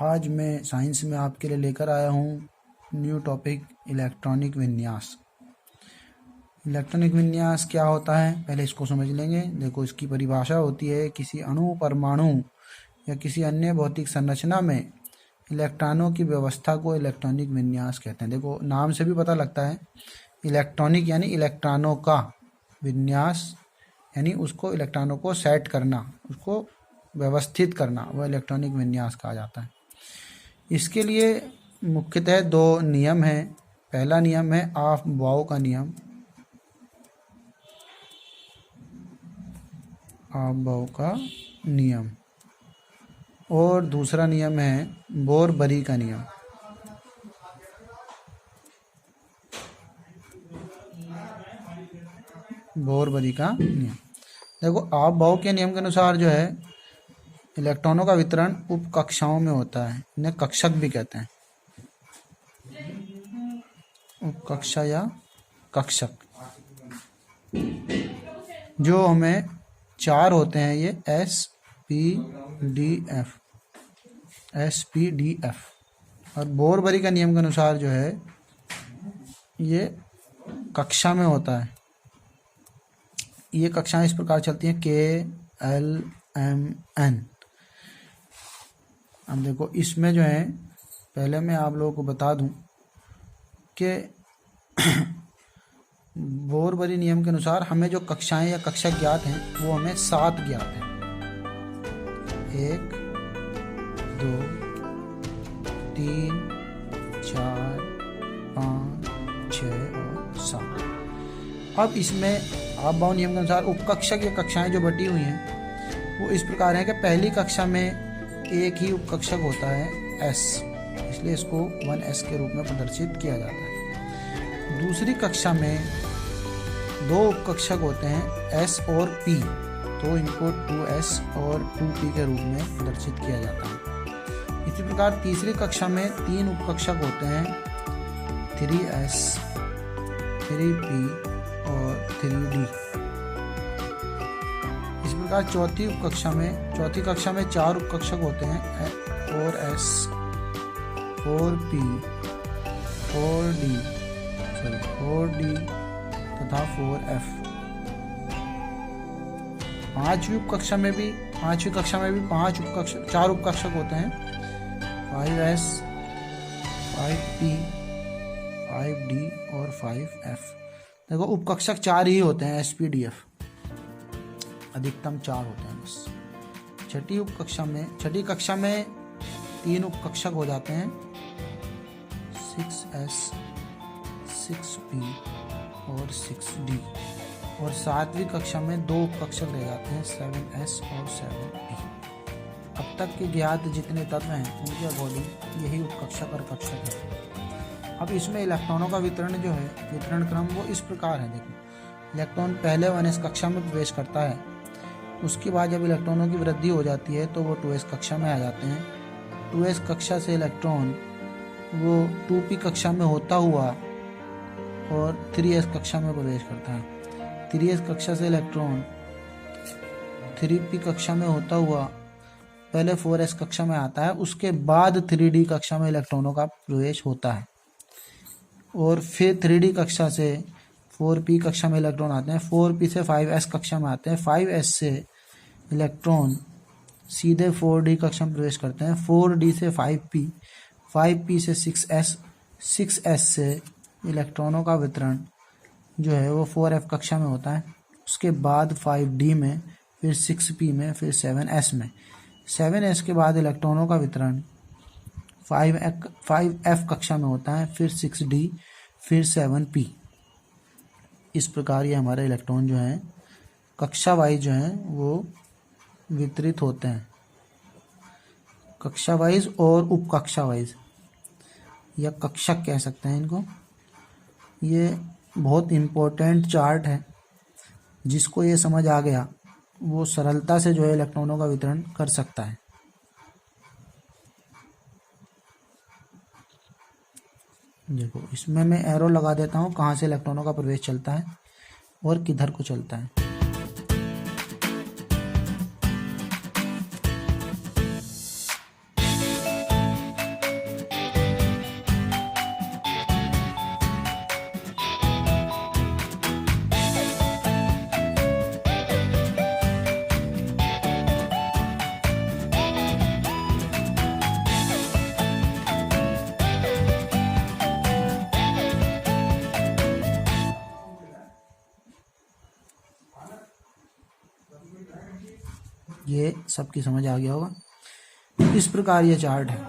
आज मैं साइंस में आपके लिए लेकर आया हूँ न्यू टॉपिक इलेक्ट्रॉनिक विन्यास। इलेक्ट्रॉनिक विन्यास क्या होता है पहले इसको समझ लेंगे। देखो, इसकी परिभाषा होती है किसी अणु, परमाणु या किसी अन्य भौतिक संरचना में इलेक्ट्रॉनों की व्यवस्था को इलेक्ट्रॉनिक विन्यास कहते हैं। देखो, नाम से भी पता लगता है इलेक्ट्रॉनिक यानी इलेक्ट्रॉनों का, विन्यास यानी उसको इलेक्ट्रॉनों को सेट करना, उसको व्यवस्थित करना, वह इलेक्ट्रॉनिक विन्यास कहा जाता है। इसके लिए मुख्यतः दो नियम हैं। पहला नियम है ऑफ-बाउ का नियम, ऑफ-बाउ का नियम, और दूसरा नियम है बोर-बरी का नियम। बोर-बरी का नियम। देखो, ऑफ-बाउ के नियम के अनुसार जो है इलेक्ट्रॉनों का वितरण उप कक्षाओं में होता है। इन्हें कक्षक भी कहते हैं, उप कक्षा या कक्षक। जो हमें चार होते हैं, ये एस पी डी एफ। और बोर-बरी का नियम के अनुसार जो है ये कक्षा में होता है। ये कक्षाएं इस प्रकार चलती हैं के एल एम एन। अब देखो, इसमें जो है पहले मैं आप लोगों को बता दूं कि बोर-बरी नियम के अनुसार हमें जो कक्षाएं या कक्षक ज्ञात हैं वो हमें 7 ज्ञात हैं। 1 2 3 4 5 6 और 7। अब इसमें ऑफ-बाउ नियम के अनुसार उपकक्षक या कक्षाएं जो बटी हुई हैं वो इस प्रकार हैं कि पहली कक्षा में एक ही उपकक्षक होता है S, इसलिए इसको 1S के रूप में प्रदर्शित किया जाता है। दूसरी कक्षा में दो उपकक्षक होते हैं S और P, तो इनको 2S और 2P के रूप में प्रदर्शित किया जाता है। इसी प्रकार तीसरी कक्षा में 3 उपकक्षक होते हैं, 3S 3P और 3D। इस प्रकार चौथी कक्षा में 4 उपकक्षक होते हैं, 4S 4P 4D तथा 4F। पांचवी कक्षा में भी 4 उपकक्षक होते हैं, 5S 5P 5D और 5F। देखो, उपकक्षक 4 ही होते हैं, SPDF अधिकतम 4 होते हैं बस। छठी कक्षा में 3 उपकक्षक हो जाते हैं, 6S 6P और 6D। और 7वीं कक्षा में 2 उपकक्षक रह जाते हैं, 7S और 7P। अब तक के ज्ञात जितने तत्व हैं उनके अकॉर्डिंग यही उपकक्षक और कक्षक है। अब इसमें इलेक्ट्रॉनों का वितरण जो है, वितरण क्रम वो इस प्रकार है। देखो, इलेक्ट्रॉन पहले 1S कक्षा में प्रवेश करता है, उसके बाद जब इलेक्ट्रॉनों की वृद्धि हो जाती है तो वो 2S कक्षा में आ जाते हैं। 2S कक्षा से इलेक्ट्रॉन वो 2P कक्षा में होता हुआ और 3S कक्षा में प्रवेश करता है। 3S कक्षा से इलेक्ट्रॉन 3P कक्षा में होता हुआ पहले 4S कक्षा में आता है, उसके बाद 3D कक्षा में इलेक्ट्रॉनों का प्रवेश होता है। और फिर 3D कक्षा से 4P कक्षा में इलेक्ट्रॉन आते हैं, 4P से 5S कक्षा में आते हैं, 5S से इलेक्ट्रॉन सीधे 4D कक्षा में प्रवेश करते हैं, 4D से 5P, 5P से 6S, 6S से इलेक्ट्रॉनों का वितरण जो है वो 4F कक्षा में होता है। उसके बाद 5D में, फिर 6P में, फिर 7S में। 7S के बाद इलेक्ट्रॉनों का वितरण 5F कक्षा में होता है, फिर 6D, फिर 7P। इस प्रकार ये हमारे इलेक्ट्रॉन जो हैं कक्षा वाइज जो हैं वो वितरित होते हैं, कक्षा वाइज और उपकक्षा वाइज, या कक्षक कह सकते हैं इनको। ये बहुत इम्पोर्टेंट चार्ट है, जिसको ये समझ आ गया वो सरलता से जो है इलेक्ट्रॉनों का वितरण कर सकता है। देखो, इसमें मैं एरो लगा देता हूँ कहाँ से इलेक्ट्रॉनों का प्रवेश चलता है और किधर को चलता है। ये सबकी समझ आ गया होगा। इस प्रकार ये चार्ट है,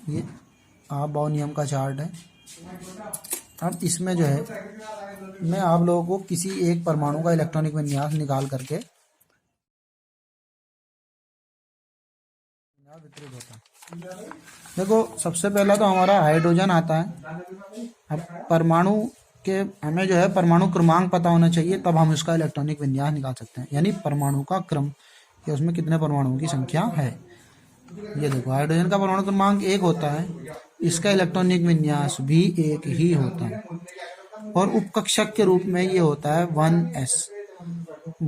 ये अबाव नियम का चार्ट है। अब इसमें जो है मैं आप लोगों को किसी एक परमाणु का इलेक्ट्रॉनिक विन्यास निकाल करके वितरित होता है। देखो सबसे पहला तो हमारा हाइड्रोजन आता है। अब परमाणु के हमें जो है परमाणु क्रमांक पता होना चाहिए, तब हम इसका इलेक्ट्रॉनिक विन्यास निकाल सकते हैं, यानी परमाणु का क्रम कि उसमें कितने परमाणुओं की संख्या है। ये देखो हाइड्रोजन का परमाणु क्रमांक 1 होता है, इसका इलेक्ट्रॉनिक विन्यास भी 1 ही होता है, और उपकक्षक के रूप में ये होता है 1s।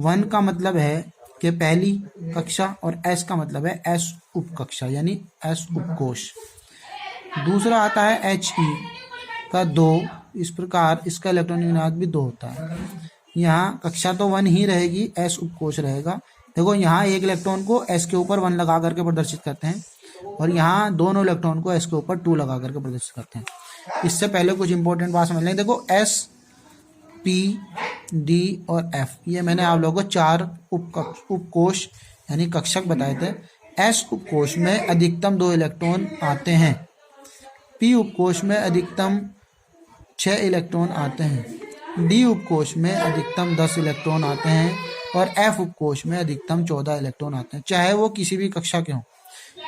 1 का मतलब है कि पहली कक्षा, और s का मतलब है s उपकक्षा यानी s उपकोष। दूसरा आता है He का 2, इस प्रकार इसका इलेक्ट्रॉनिक विन्यास भी 2 होता है। यहाँ कक्षा तो 1 ही रहेगी, s उपकोष रहेगा। देखो यहाँ एक इलेक्ट्रॉन को s के ऊपर 1 लगा करके प्रदर्शित करते हैं, और यहाँ दोनों इलेक्ट्रॉन को s के ऊपर 2 लगा करके प्रदर्शित करते हैं। इससे पहले कुछ इंपॉर्टेंट बात समझ लें। देखो s, p, d और f, ये मैंने आप लोगों को 4 उपकोष यानी कक्षक बताए थे। s उपकोष में अधिकतम 2 इलेक्ट्रॉन आते हैं, p उपकोष में अधिकतम 6 इलेक्ट्रॉन आते हैं, d उपकोष में अधिकतम 10 इलेक्ट्रॉन आते हैं, और f उपकोष में अधिकतम 14 इलेक्ट्रॉन आते हैं। चाहे वो किसी भी कक्षा के हों,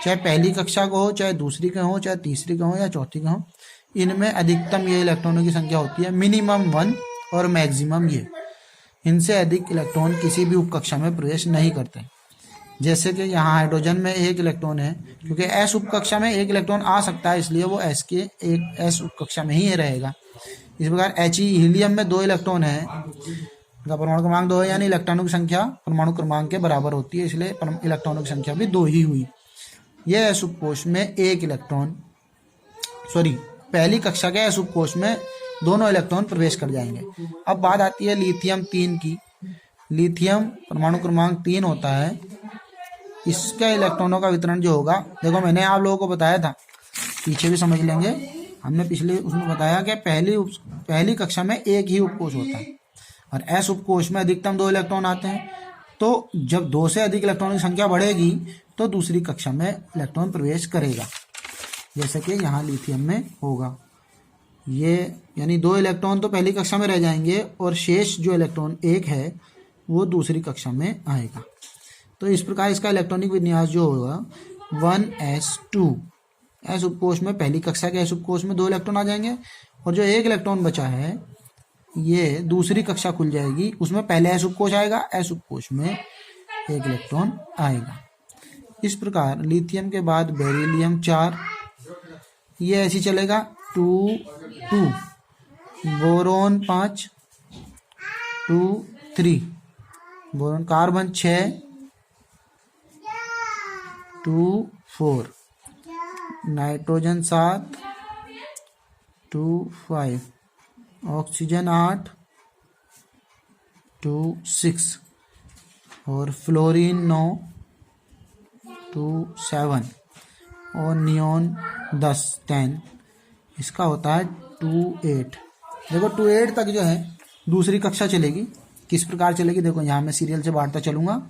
चाहे पहली कक्षा को हो, चाहे दूसरी के हो, चाहे तीसरी के हो या चौथी के हो, इनमें अधिकतम ये इलेक्ट्रॉनों की संख्या होती है, मिनिमम 1 और मैक्सिमम ये। इनसे अधिक इलेक्ट्रॉन किसी भी उपकक्षा में प्रवेश नहीं करते। जैसे कि यहाँ हाइड्रोजन में 1 इलेक्ट्रॉन है, क्योंकि s उपकक्षा में 1 इलेक्ट्रॉन आ सकता है, इसलिए वो s के एक s उपकक्षा में ही रहेगा। इस प्रकार He हीलियम में 2 इलेक्ट्रॉन है, का परमाणु क्रमांक 2 है, यानी इलेक्ट्रॉनों की संख्या परमाणु क्रमांक के बराबर होती है, इसलिए इलेक्ट्रॉनों की संख्या भी 2 ही हुई। यह s उपकोष में 1 इलेक्ट्रॉन, सॉरी पहली कक्षा के s उपकोष में दोनों इलेक्ट्रॉन प्रवेश कर जाएंगे। अब बात आती है लिथियम 3 की। लिथियम परमाणु क्रमांक 3 होता है, इसका इलेक्ट्रॉनों का वितरण जो होगा, देखो मैंने आप लोगों को बताया था, पीछे भी समझ लेंगे, हमने पिछले उसमें बताया कि पहली कक्षा में 1 ही उपकोष होता है, और s उपकोष में अधिकतम 2 इलेक्ट्रॉन आते हैं। तो जब 2 से अधिक इलेक्ट्रॉन की संख्या बढ़ेगी तो दूसरी कक्षा में इलेक्ट्रॉन प्रवेश करेगा, जैसे कि यहाँ लिथियम में होगा। ये यानी 2 इलेक्ट्रॉन तो पहली कक्षा में रह जाएंगे, और शेष जो इलेक्ट्रॉन 1 है वो दूसरी कक्षा में आएगा। तो इस प्रकार इसका इलेक्ट्रॉनिक विन्यास जो होगा 1s2। s उपकोष में पहली कक्षा के s उपकोष में 2 इलेक्ट्रॉन आ जाएंगे, और जो 1 इलेक्ट्रॉन बचा है ये दूसरी कक्षा खुल जाएगी, उसमें पहले s उपकोष आएगा, s उपकोष में 1 इलेक्ट्रॉन आएगा। इस प्रकार लिथियम के बाद बेरिलियम 4, ये ऐसी चलेगा 2 2, boron 5 2 3, boron carbon 6 2 4, nitrogen 7 2 5, oxygen 8 2 6, और फ्लोरीन 9 2 7, और नियोन 10 इसका होता है 2 8। देखो 2 8 तक जो है दूसरी कक्षा चलेगी। किस प्रकार चलेगी, देखो यहाँ मैं सीरियल से बांटता चलूंगा।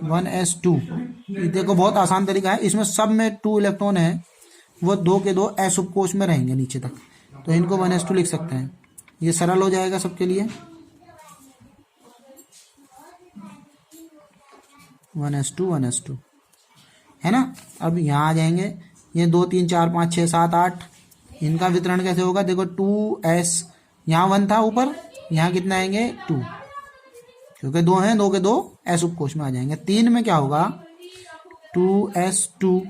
1s2, देखो बहुत आसान तरीका है, इसमें सब में 2 इलेक्ट्रॉन है, वो 2 के 2 s उपकोष में रहेंगे नीचे तक, तो इनको 1s2 लिख सकते हैं। ये सरल हो जाएगा सबके लिए। 1s2 है ना। अब यहाँ आ जाएंगे, ये 2 3 4 5 6 7 8, इनका वितरण कैसे होगा, देखो 2s, यहाँ 1 था ऊपर, यहाँ कितना आएंगे 2, क्योंकि 2 हैं, 2 के 2 s उपकोष में आ जाएंगे। 3 में क्या होगा 2s2,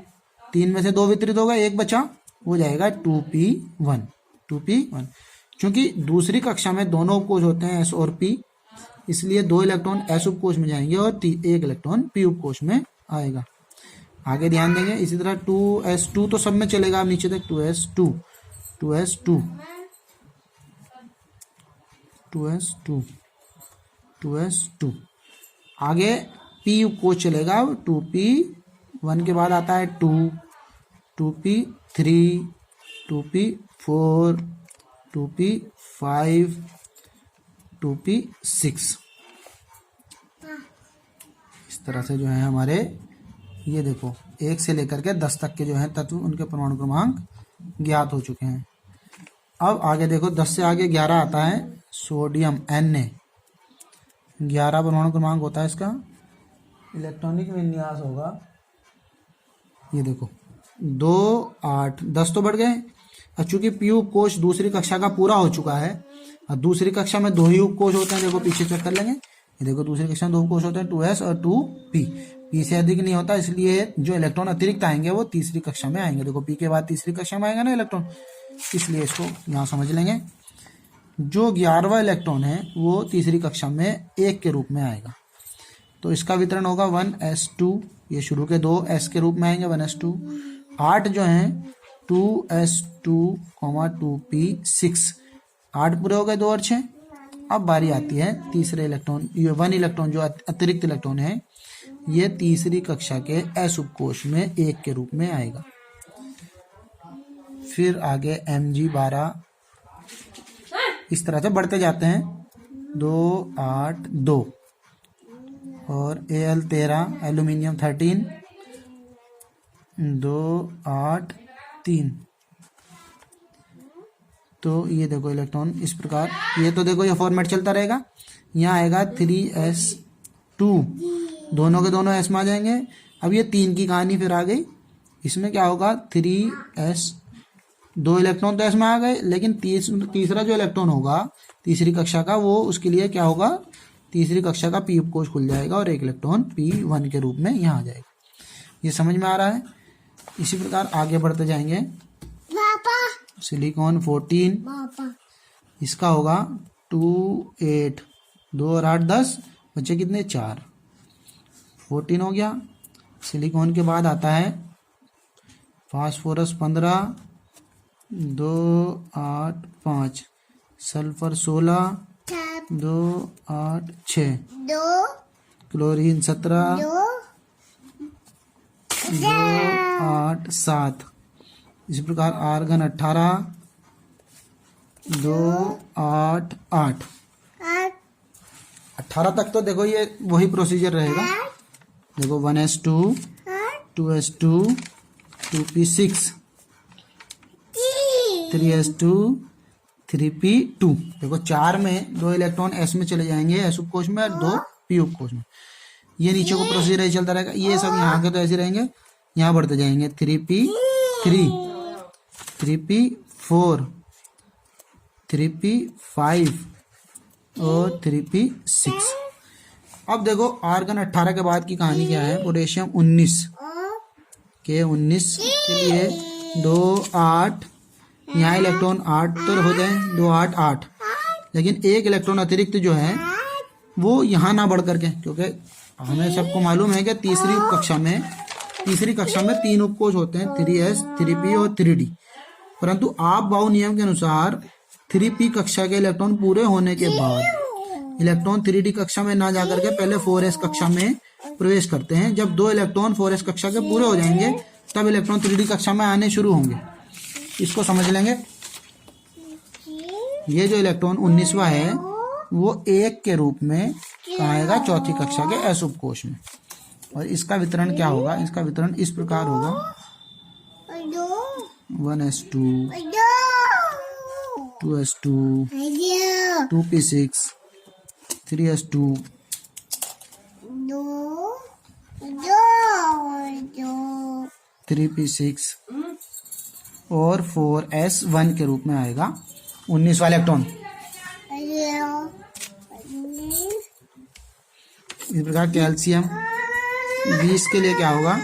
3 में से 2 वितरित होगा, 1 बचा, वो जाएगा 2p1 2p1। क्योंकि दूसरी कक्षा में दोनों उपकोष होते हैं s और p, इसलिए 2 इलेक्ट्रॉन s उपकोष में जाएंगे और 1 इलेक्ट्रॉन p उपकोष में आएगा। आगे ध्यान देंगे। इसी तरह 2s2 तो सब में चलेगा, नीचे तक 2s2 2s2 2s2 2s2, आगे p उपकोष चलेगा, 2p1 के बाद आता है 2 2p3 2p4 2p5 2p6। इस तरह से जो है हमारे ये देखो 1 से लेकर के 10 तक के जो है तत्व उनके परमाणु क्रमांक ज्ञात हो चुके हैं। अब आगे देखो 10 से आगे 11 आता है सोडियम Na। 11 परमाणु क्रमांक होता है इसका। इलेक्ट्रॉनिक विन्यास होगा ये देखो 2 8 10 तो बढ़ गए। और चूंकि पी उपकोष दूसरी कक्षा का पूरा हो चुका है और दूसरी कक्षा में 2 ही उपकोष होते हैं, देखो पीछे चेक कर लेंगे, ये देखो दूसरी कक्षा में 2 उपकोष होते हैं 2s और 2p। p से अधिक नहीं होता, इसलिए जो इलेक्ट्रॉन अतिरिक्त आएंगे वो तीसरी कक्षा में आएंगे। देखो p के बाद तीसरी कक्षा में आएगा ना इलेक्ट्रॉन, इसलिए इसको यहाँ समझ लेंगे। जो 11वां इलेक्ट्रॉन है वो तीसरी कक्षा में 1 के रूप में आएगा, तो इसका वितरण होगा 1s2। ये शुरू के 2 s के रूप में आएंगे 1s2। 8 जो है 2s2, 2p6। 8 पूरे हो गए 2 और 6। अब बारी आती है तीसरे इलेक्ट्रॉन, ये 1 इलेक्ट्रॉन जो अतिरिक्त इलेक्ट्रॉन है ये तीसरी कक्षा के s उपकोष में 1 के रूप में आएगा। फिर आगे Mg12 इस तरह से बढ़ते जाते हैं 2 8 2 और Al13 एल्यूमिनियम 13 2 8 3। तो ये देखो इलेक्ट्रॉन इस प्रकार, ये तो देखो ये फॉर्मेट चलता रहेगा। यहाँ आएगा 3s2, दोनों के दोनों s में आ जाएंगे। अब ये 3 की कहानी फिर आ गई। इसमें क्या होगा 3s, 2 इलेक्ट्रॉन तो s में आ गए, लेकिन तीसरा जो इलेक्ट्रॉन होगा तीसरी कक्षा का वो उसके लिए क्या होगा, तीसरी कक्षा का p उपकोष खुल जाएगा और 1 इलेक्ट्रॉन p1 के रूप में यहाँ आ जाएगा। ये समझ में आ रहा है। इसी प्रकार आगे बढ़ते जाएंगे। सिलिकॉन 14, इसका होगा 2 8 2 और 8 10, बच्चे कितने 4, 14 हो गया। सिलिकॉन के बाद आता है फास्फोरस 15 2 8 5, सल्फर 16 2 8 6, क्लोरीन 17 2 8 7। इसी प्रकार आर्गन 18 2 8 8। 18 तक तो देखो ये वही प्रोसीजर रहेगा। देखो 1s2 2s2 2p6 3s2 3p2। देखो 4 में 2 इलेक्ट्रॉन s में चले जाएंगे s उपकोष में और 2 p उपकोष में। ये नीचे को प्रोसीजर ही चलता रहेगा। ये सब यहाँ के तो ऐसे रहेंगे, यहाँ बढ़ते जाएंगे 3p3 3p4 3p5 और 3p6। अब देखो आर्गन 18 के बाद की कहानी क्या है। पोटेशियम 19 के 19 के लिए 2 8, यहाँ इलेक्ट्रॉन 8 तो होते हैं 2 8 8, लेकिन 1 इलेक्ट्रॉन अतिरिक्त जो है वो यहाँ ना बढ़ करके, क्योंकि हमें सबको मालूम है कि तीसरी कक्षा में 3 उपकोष होते हैं 3s 3p और 3d। परंतु आप बाउ नियम के अनुसार 3p कक्षा के इलेक्ट्रॉन पूरे होने के बाद इलेक्ट्रॉन 3d कक्षा में ना जाकर के पहले 4s कक्षा में प्रवेश करते हैं। जब 2 इलेक्ट्रॉन 4s कक्षा के पूरे हो जाएंगे तब इलेक्ट्रॉन 3d कक्षा में आने शुरू होंगे। इसको समझ लेंगे। ये जो इलेक्ट्रॉन 19वां है वो 1 के रूप में आएगा चौथी कक्षा के s उपकोष में, और इसका वितरण क्या होगा, इसका वितरण इस प्रकार होगा 1s2 2s2 2p6 3s2 3p6 और 4s1 के रूप में आएगा 19वां इलेक्ट्रॉन। इस प्रकार कैल्शियम 20 के लिए क्या होगा,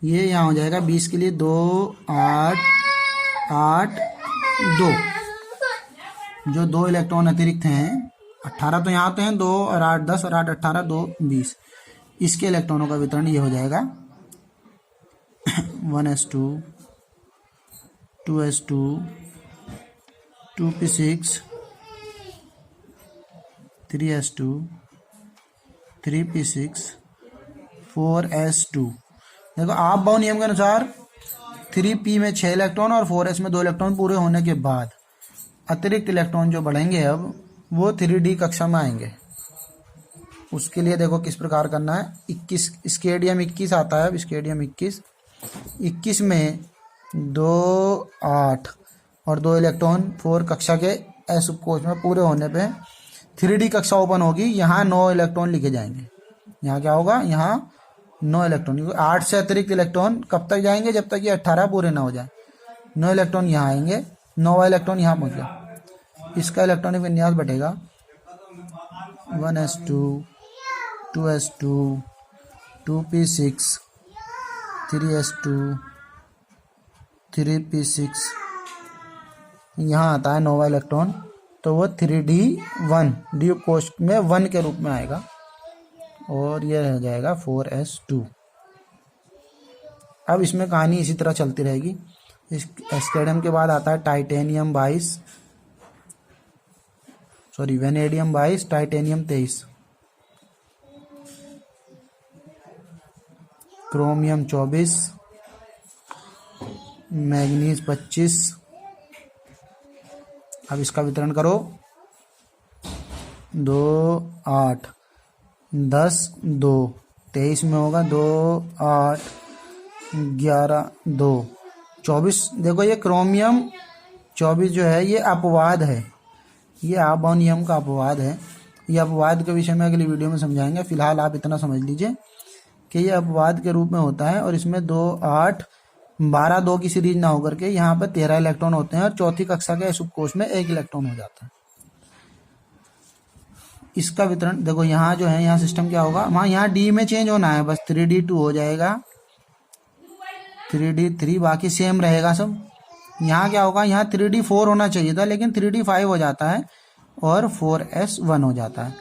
ये यहाँ हो जाएगा 20 के लिए 2 8 8 2। जो 2 इलेक्ट्रॉन अतिरिक्त हैं 18 तो यहाँ आते हैं 2 और 8 10 और 8 18 2 20। इसके इलेक्ट्रॉनों का वितरण ये हो जाएगा 1s2 2s2 2p6 3s2 3p6 4s2। देखो आप बाउ नियम के अनुसार 3p में 6 इलेक्ट्रॉन और 4s में 2 इलेक्ट्रॉन पूरे होने के बाद अतिरिक्त इलेक्ट्रॉन जो बढ़ेंगे अब वो 3D कक्षा में आएंगे। उसके लिए देखो किस प्रकार करना है। 21 स्केडियम 21 आता है। अब स्केडियम 21 में 2 8 और 2 इलेक्ट्रॉन 4 कक्षा के एस उपकोष में पूरे होने पे 3D कक्षा ओपन होगी। यहाँ 9 इलेक्ट्रॉन लिखे जाएंगे। यहाँ क्या होगा, यहाँ 9 इलेक्ट्रॉन, 8 से अतिरिक्त इलेक्ट्रॉन कब तक जाएंगे, जब तक ये 18 पूरे ना हो जाए। 9 इलेक्ट्रॉन यहाँ आएंगे, 9वां इलेक्ट्रॉन यहाँ पहुँच गया। इसका इलेक्ट्रॉनिक विन्यास बटेगा 1s2 2s2 2p6 3s2 3p6। यहाँ आता है 9वां इलेक्ट्रॉन, तो वो 3d1 डी कोश में 1 के रूप में आएगा और ये रह जाएगा 4s2। अब इसमें कहानी इसी तरह चलती रहेगी। इस स्केडियम के बाद आता है titanium 22, sorry vanadium 22, titanium 23, chromium 24, manganese 25। अब इसका वितरण करो 2 8 10 2 23 में होगा 2 8 11 2 24। देखो ये क्रोमियम 24 जो है ये अपवाद है, ये आबॉ नियम का अपवाद है। ये अपवाद के विषय में अगली वीडियो में समझाएंगे। फिलहाल आप इतना समझ लीजिए कि ये अपवाद के रूप में होता है और इसमें 2 8 12 2 की सीरीज ना होकर के यहाँ पे 13 इलेक्ट्रॉन होते हैं और चौथी कक्षा के इस उपकोष में 1 इलेक्ट्रॉन हो जाता है। इसका वितरण देखो यहाँ जो है, यहाँ सिस्टम क्या होगा, वहाँ यहाँ डी में चेंज होना है, बस 3d2 हो जाएगा, 3d3 बाकी सेम रहेगा सब। यहाँ क्या होगा, यहाँ 3d4 होना चाहिए था लेकिन 3d5 हो जाता है और 4s1 हो जाता है।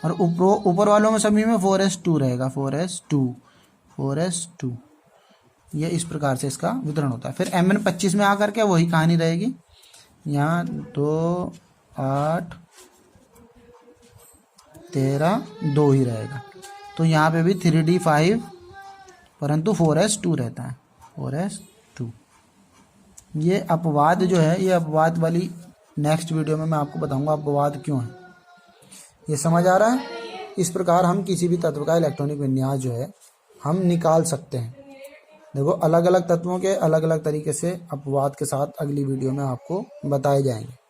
और ऊपर वालों में सभी में 4s2 रहेगा, 4s2। ये इस प्रकार से इसका वितरण होता है। फिर Mn25 में आकर के वही कहानी रहेगी। यहाँ 2 8 13 2 ही रहेगा, तो यहाँ पे भी 3d5 परंतु 4s2 रहता है, 4s2। ये अपवाद जो है, ये अपवाद वाली नेक्स्ट वीडियो में मैं आपको बताऊंगा अपवाद क्यों है। ये समझ आ रहा है। इस प्रकार हम किसी भी तत्व का इलेक्ट्रॉनिक विन्यास जो है हम निकाल सकते हैं। देखो अलग अलग तत्वों के अलग अलग तरीके से अपवाद के साथ अगली वीडियो में आपको बताए जाएंगे।